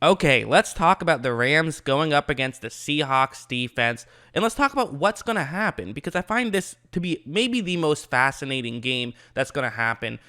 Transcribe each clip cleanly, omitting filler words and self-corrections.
Okay, let's talk about the Rams going up against the Seahawks defense, and let's talk about what's going to happen, because I find this to be maybe the most fascinating game that's going to happen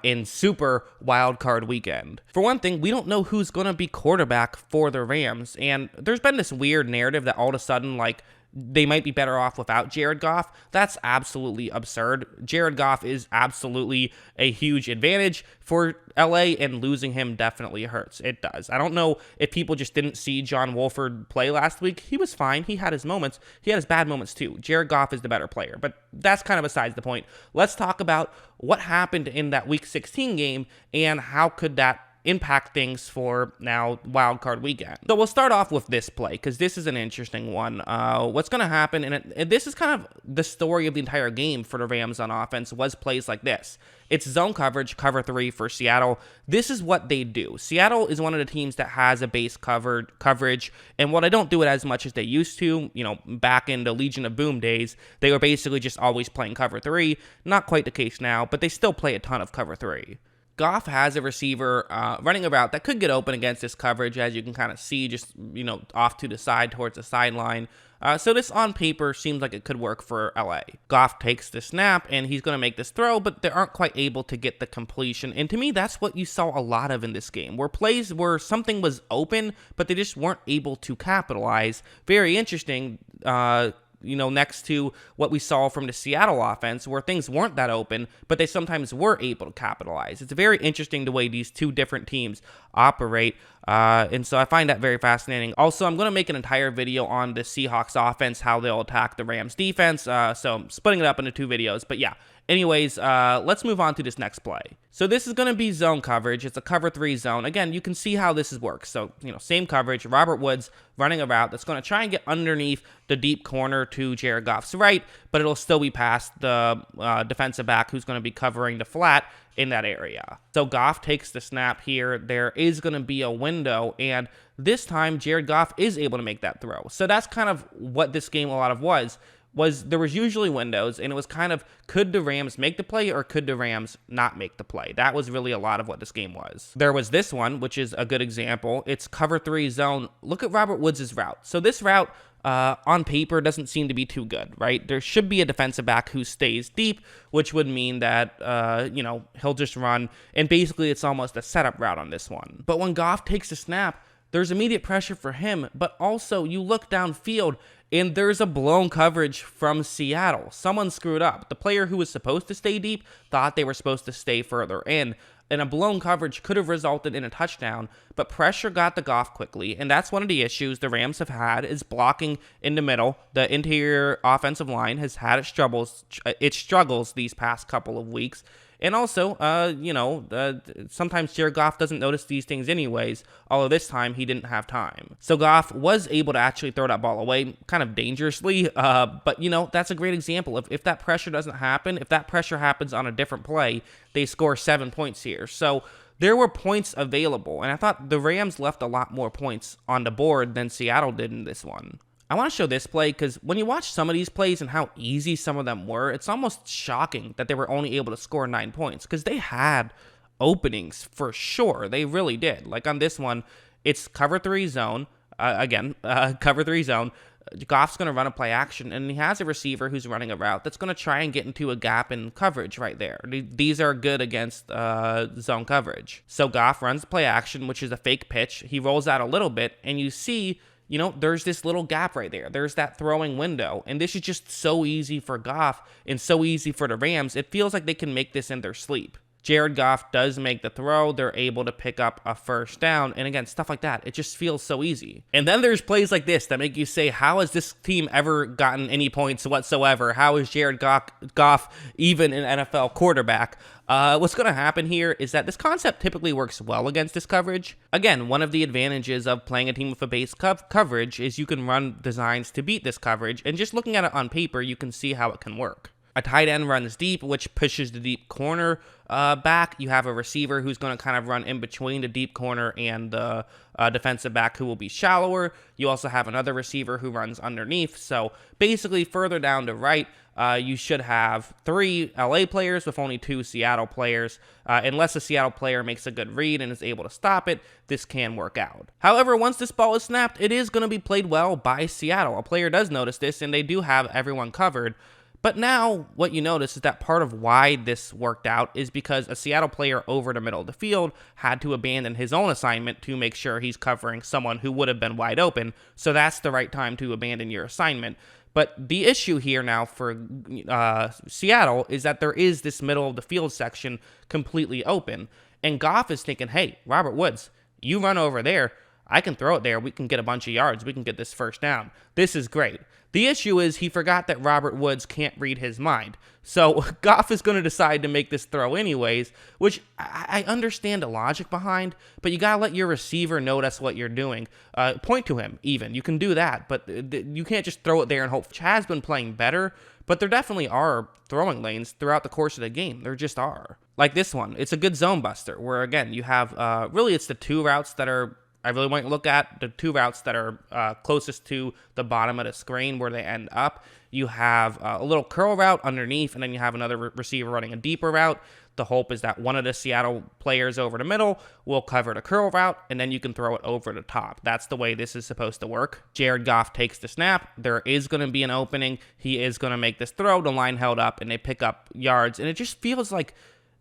in Super Wildcard Weekend. For one thing, we don't know who's going to be quarterback for the Rams, and there's been this weird narrative that all of a sudden, like, they might be better off without Jared Goff. That's absolutely absurd. Jared Goff is absolutely a huge advantage for LA, and losing him definitely hurts. It does. I don't know if people just didn't see John Wolford play last week. He was fine. He had his moments. He had his bad moments too. Jared Goff is the better player, but that's kind of besides the point. Let's talk about what happened in that Week 16 game and how could that impact things for now wildcard weekend. So we'll start off with this play, because this is an interesting one. What's going to happen, and this is kind of the story of the entire game for the Rams on offense, was plays like this. It's zone coverage, cover 3 for Seattle. This is what they do. Seattle is one of the teams that has a base coverage, and while they don't do it as much as they used to, back in the Legion of Boom days, they were basically just always playing cover 3. Not quite the case now, but they still play a ton of cover 3. Goff has a receiver running a route that could get open against this coverage, as you can kind of see, just, off to the side towards the sideline. So this on paper seems like it could work for LA. Goff takes the snap, and he's going to make this throw, but they aren't quite able to get the completion. And to me, that's what you saw a lot of in this game, where plays where something was open, but they just weren't able to capitalize. Very interesting, next to what we saw from the Seattle offense, where things weren't that open, but they sometimes were able to capitalize. It's very interesting the way these two different teams operate, and so I find that very fascinating. Also, I'm going to make an entire video on the Seahawks offense, how they'll attack the Rams defense, so I'm splitting it up into 2 videos, but yeah. Anyways, let's move on to this next play. So this is going to be zone coverage. It's a cover 3 zone. Again, you can see how this works. So, same coverage. Robert Woods running a route that's going to try and get underneath the deep corner to Jared Goff's right, but it'll still be past the defensive back who's going to be covering the flat in that area. So Goff takes the snap here. There is going to be a window, and this time Jared Goff is able to make that throw. So that's kind of what this game a lot of was there was usually windows, and it was kind of, could the Rams make the play or could the Rams not make the play? That was really a lot of what this game was. There was this one, which is a good example. It's cover 3 zone. Look at Robert Woods' route. So this route, on paper, doesn't seem to be too good, right? There should be a defensive back who stays deep, which would mean that, he'll just run, and basically it's almost a setup route on this one. But when Goff takes a snap, there's immediate pressure for him, but also you look downfield, and there's a blown coverage from Seattle. Someone screwed up. The player who was supposed to stay deep thought they were supposed to stay further in, and a blown coverage could have resulted in a touchdown, but pressure got the Goff quickly, and that's one of the issues the Rams have had, is blocking in the middle. The interior offensive line has had its struggles these past couple of weeks. And also, sometimes Jared Goff doesn't notice these things anyways, although this time he didn't have time. So Goff was able to actually throw that ball away kind of dangerously, but, that's a great example. If that pressure doesn't happen, if that pressure happens on a different play, they score 7 points here. So there were points available, and I thought the Rams left a lot more points on the board than Seattle did in this one. I want to show this play because when you watch some of these plays and how easy some of them were, it's almost shocking that they were only able to score 9 points, because they had openings for sure. They really did. Like on this one, it's cover 3 zone. Cover 3 zone. Goff's going to run a play action, and he has a receiver who's running a route that's going to try and get into a gap in coverage right there. These are good against zone coverage. So Goff runs play action, which is a fake pitch. He rolls out a little bit, and you see, there's this little gap right there. There's that throwing window. And this is just so easy for Goff and so easy for the Rams. It feels like they can make this in their sleep. Jared Goff does make the throw. They're able to pick up a first down. And again, stuff like that. It just feels so easy. And then there's plays like this that make you say, how has this team ever gotten any points whatsoever? How is Jared Goff even an NFL quarterback? What's going to happen here is that this concept typically works well against this coverage. Again, one of the advantages of playing a team with a base coverage is you can run designs to beat this coverage. And just looking at it on paper, you can see how it can work. A tight end runs deep, which pushes the deep corner back. You have a receiver who's going to kind of run in between the deep corner and the defensive back, who will be shallower. You also have another receiver who runs underneath. So basically, further down to right, you should have 3 LA players with only 2 Seattle players. Unless a Seattle player makes a good read and is able to stop it, this can work out. However, once this ball is snapped, it is going to be played well by Seattle. A player does notice this, and they do have everyone covered. But now what you notice is that part of why this worked out is because a Seattle player over the middle of the field had to abandon his own assignment to make sure he's covering someone who would have been wide open. So that's the right time to abandon your assignment. But the issue here now for Seattle is that there is this middle of the field section completely open. And Goff is thinking, hey, Robert Woods, you run over there. I can throw it there. We can get a bunch of yards. We can get this first down. This is great. The issue is he forgot that Robert Woods can't read his mind. So Goff is going to decide to make this throw anyways, which I understand the logic behind, but you got to let your receiver know that's what you're doing. Point to him, even. You can do that, but you can't just throw it there and hope. Chad's been playing better, but there definitely are throwing lanes throughout the course of the game. There just are. Like this one. It's a good zone buster where, again, you have really it's the 2 routes that are I really want to look at the 2 routes that are closest to the bottom of the screen where they end up. You have a little curl route underneath, and then you have another receiver running a deeper route. The hope is that one of the Seattle players over the middle will cover the curl route, and then you can throw it over the top. That's the way this is supposed to work. Jared Goff takes the snap. There is going to be an opening. He is going to make this throw. The line held up, and they pick up yards, and it just feels like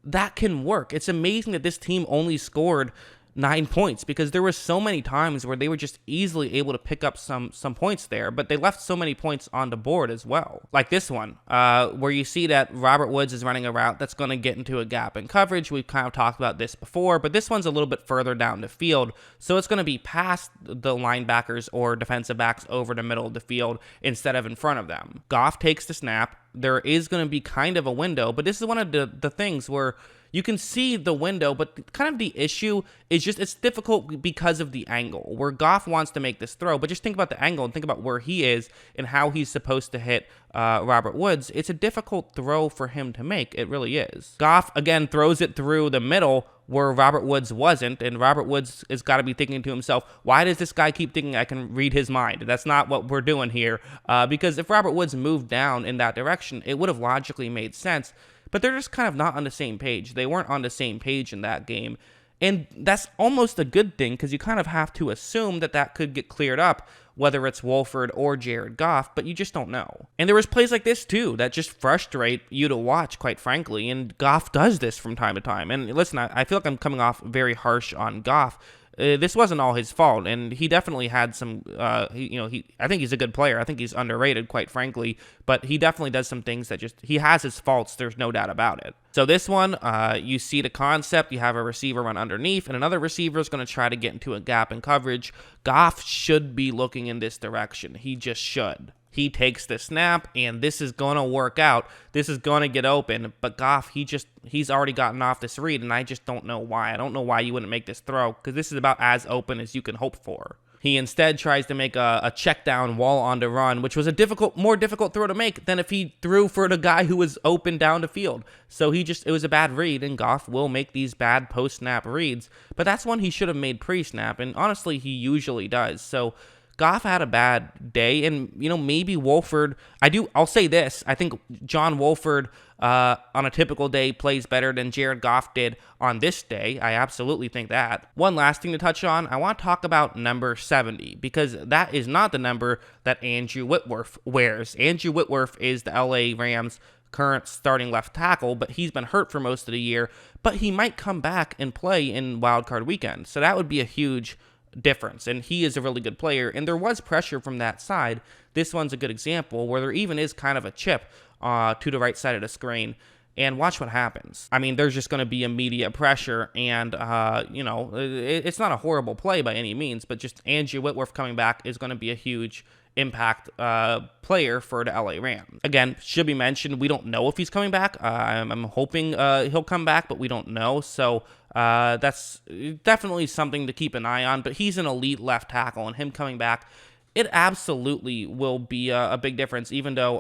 that can work. It's amazing that this team only scored 9 points, because there were so many times where they were just easily able to pick up some points there, but they left so many points on the board as well. Like this one, where you see that Robert Woods is running a route that's going to get into a gap in coverage. We've kind of talked about this before, but this one's a little bit further down the field, so it's going to be past the linebackers or defensive backs over the middle of the field instead of in front of them. Goff takes the snap. There is going to be kind of a window, but this is one of the things where you can see the window, but kind of the issue is just it's difficult because of the angle, where Goff wants to make this throw, but just think about the angle and think about where he is and how he's supposed to hit Robert Woods. It's a difficult throw for him to make. It really is. Goff, again, throws it through the middle where Robert Woods wasn't, and Robert Woods has got to be thinking to himself, why does this guy keep thinking I can read his mind? That's not what we're doing here, because if Robert Woods moved down in that direction, it would have logically made sense. But they're just kind of not on the same page. They weren't on the same page in that game. And that's almost a good thing, because you kind of have to assume that that could get cleared up, whether it's Wolford or Jared Goff, but you just don't know. And there was plays like this, too, that just frustrate you to watch, quite frankly. And Goff does this from time to time. And listen, I feel like I'm coming off very harsh on Goff. This wasn't all his fault, and he definitely had some, I think he's a good player. I think he's underrated, quite frankly, but he definitely does some things that he has his faults. There's no doubt about it. So this one, you see the concept. You have a receiver run underneath, and another receiver is going to try to get into a gap in coverage. Goff should be looking in this direction. He just should. He takes the snap, and this is going to work out. This is going to get open, but Goff, he's already gotten off this read, and I just don't know why. I don't know why you wouldn't make this throw, because this is about as open as you can hope for. He instead tries to make a check down wall on the run, which was a more difficult throw to make than if he threw for the guy who was open down the field. So it was a bad read, and Goff will make these bad post-snap reads, but that's one he should have made pre-snap, and honestly, he usually does. So Goff had a bad day, and maybe Wolford. I'll say this: I think John Wolford on a typical day plays better than Jared Goff did on this day. I absolutely think that. One last thing to touch on: I want to talk about number 70, because that is not the number that Andrew Whitworth wears. Andrew Whitworth is the LA Rams' current starting left tackle, but he's been hurt for most of the year. But he might come back and play in Wild Card Weekend, so that would be a huge difference, and he is a really good player, and there was pressure from that side. This one's a good example where there even is kind of a chip to the right side of the screen, and watch what happens. I mean, there's just going to be immediate pressure, and it's not a horrible play by any means, but just Andrew Whitworth coming back is going to be a huge impact player for the LA Rams. Again, should be mentioned, we don't know if he's coming back. I'm hoping he'll come back, but we don't know. So that's definitely something to keep an eye on. But he's an elite left tackle, and him coming back It absolutely will be a big difference, even though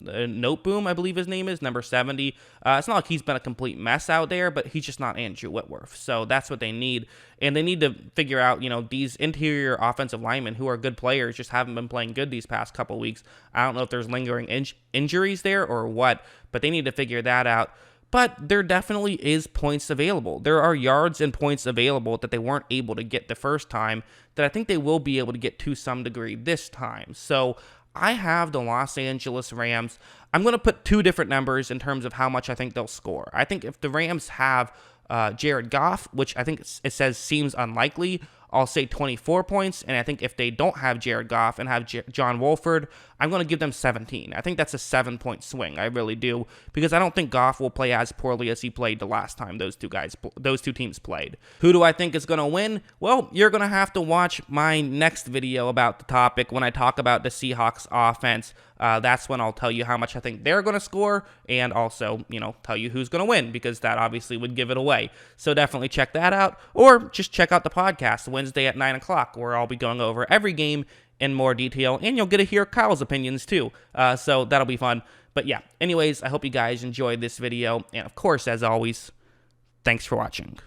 Noteboom, I believe his name is, number 70. It's not like he's been a complete mess out there, but he's just not Andrew Whitworth. So that's what they need. And they need to figure out, these interior offensive linemen who are good players just haven't been playing good these past couple weeks. I don't know if there's lingering injuries there or what, but they need to figure that out. But there definitely is points available. There are yards and points available that they weren't able to get the first time that I think they will be able to get to some degree this time. So I have the Los Angeles Rams. I'm going to put two different numbers in terms of how much I think they'll score. I think if the Rams have Jared Goff, which I think it says seems unlikely, I'll say 24 points, and I think if they don't have Jared Goff and have John Wolford, I'm going to give them 17. I think that's a 7-point swing. I really do, because I don't think Goff will play as poorly as he played the last time those two teams played. Who do I think is going to win? Well, you're going to have to watch my next video about the topic when I talk about the Seahawks offense. That's when I'll tell you how much I think they're going to score, and also, tell you who's going to win, because that obviously would give it away. So definitely check that out, or just check out the podcast Wednesday at 9 o'clock, where I'll be going over every game in more detail, and you'll get to hear Kyle's opinions too. So that'll be fun. But yeah, anyways, I hope you guys enjoyed this video, and of course, as always, thanks for watching.